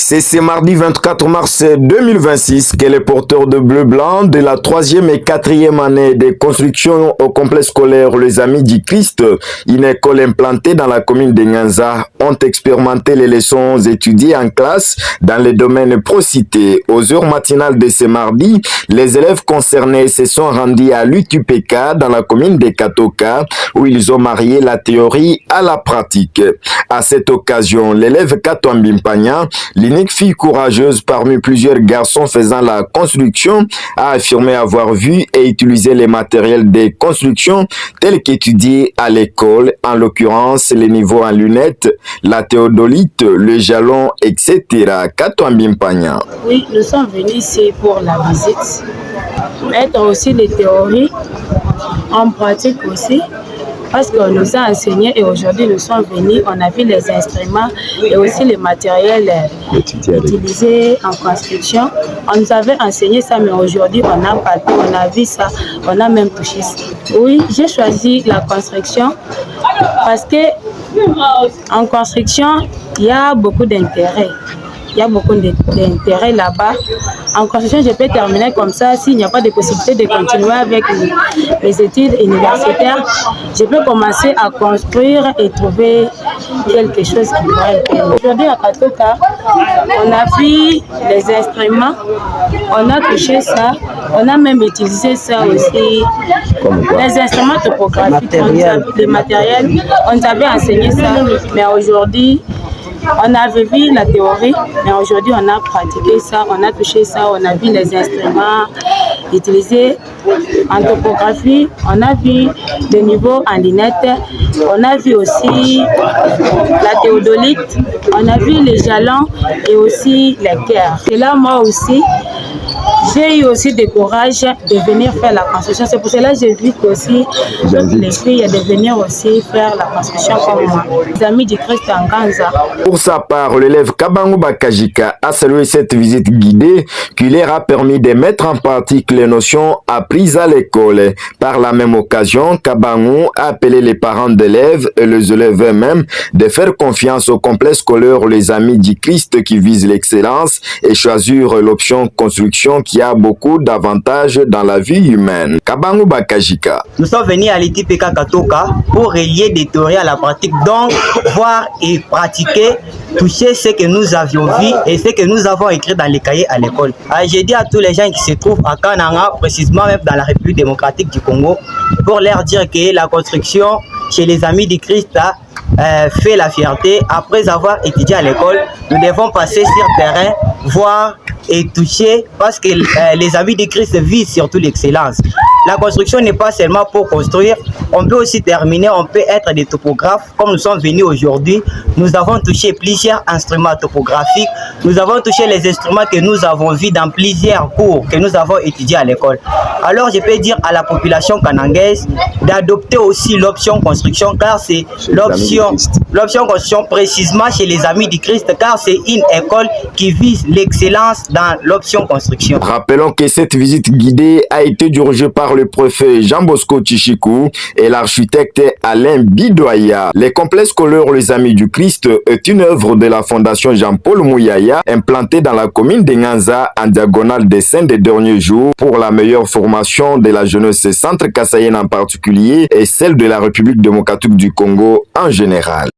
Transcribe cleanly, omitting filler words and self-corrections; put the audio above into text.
C'est ce mardi 24 mars 2026 que les porteurs de bleu-blanc de la 3e et 4e année de construction au complexe scolaire Les Amis du Christ, une école implantée dans la commune de Nyanza, ont expérimenté les leçons étudiées en classe dans les domaines pro-cités. Aux heures matinales de ce mardi, les élèves concernés se sont rendus à l'UTPK dans la commune de Katoka où ils ont marié la théorie à la pratique. À cette occasion, l'élève Kato Mbimpanya, l'unique fille courageuse parmi plusieurs garçons faisant la construction, a affirmé avoir vu et utilisé les matériels de construction tels qu'étudiés à l'école, en l'occurrence les niveaux en lunettes, la théodolite, le jalon, etc. Kato Mbimpanya. Oui, nous sommes venus ici pour la visite, mettre aussi les théories en pratique aussi, parce qu'on nous a enseigné et aujourd'hui nous sommes venus, on a vu les instruments et aussi les matériels utilisés en construction. On nous avait enseigné ça, mais aujourd'hui on a palpé, on a vu ça, on a même touché ça. Oui, j'ai choisi la construction parce que en construction, il y a beaucoup d'intérêt. Il y a beaucoup d'intérêt là-bas. En construction, je peux terminer comme ça. S'il n'y a pas de possibilité de continuer avec les études universitaires, je peux commencer à construire et trouver quelque chose qui pourrait être. Aujourd'hui, à Katoka, on a vu les instruments, on a touché ça, on a même utilisé ça aussi. Les instruments topographiques, les matériels, on nous avait enseigné ça, mais aujourd'hui, on avait vu la théorie, mais aujourd'hui on a pratiqué ça, on a touché ça, on a vu les instruments utilisés en topographie, on a vu des niveaux en lunettes, on a vu aussi la théodolite, on a vu les jalons et aussi les cœurs. Et là, moi aussi, j'ai eu aussi du courage de venir faire la construction. C'est pour cela que j'ai vu aussi toutes les filles de venir aussi faire la construction comme moi. Les Amis du Christ en Nyanza. Pour sa part, l'élève Kabangu Bakajika a salué cette visite guidée qui leur a permis de mettre en pratique les notions apprises à l'école. Par la même occasion, Kabangu a appelé les parents d'élèves et les élèves eux-mêmes de faire confiance au complexe scolaire Les Amis du Christ qui vise l'excellence et choisir l'option construction qui a beaucoup d'avantages dans la vie humaine. Kabangu Bakajika. Nous sommes venus à l'UTPK Katoka pour relier des théories à la pratique, donc voir et pratiquer, toucher ce que nous avions vu et ce que nous avons écrit dans les cahiers à l'école. J'ai dit à tous les gens qui se trouvent à Kananga, précisément même dans la République démocratique du Congo, pour leur dire que la construction chez les Amis du Christ fait la fierté. Après avoir étudié à l'école, nous devons passer sur le terrain, voir et toucher, parce que les Amis du Christ visent surtout l'excellence. La construction n'est pas seulement pour construire, on peut aussi terminer, on peut être des topographes. Comme nous sommes venus aujourd'hui, nous avons touché plusieurs instruments topographiques, nous avons touché les instruments que nous avons vus dans plusieurs cours que nous avons étudiés à l'école. Alors je peux dire à la population kanangaise d'adopter aussi l'option construction, car c'est l'option construction précisément chez les Amis du Christ, car c'est une école qui vise l'excellence dans l'option construction. Rappelons que cette visite guidée a été dirigée par le préfet Jean Bosco Chichikou et l'architecte Alain Bidoya. Le complexe scolaire Les Amis du Christ est une œuvre de la fondation Jean-Paul Mouyaya implantée dans la commune de Nyanza en diagonale des 5 des derniers jours pour la meilleure formation de la jeunesse centre-kassaïenne en particulier et celle de la République démocratique du Congo en général.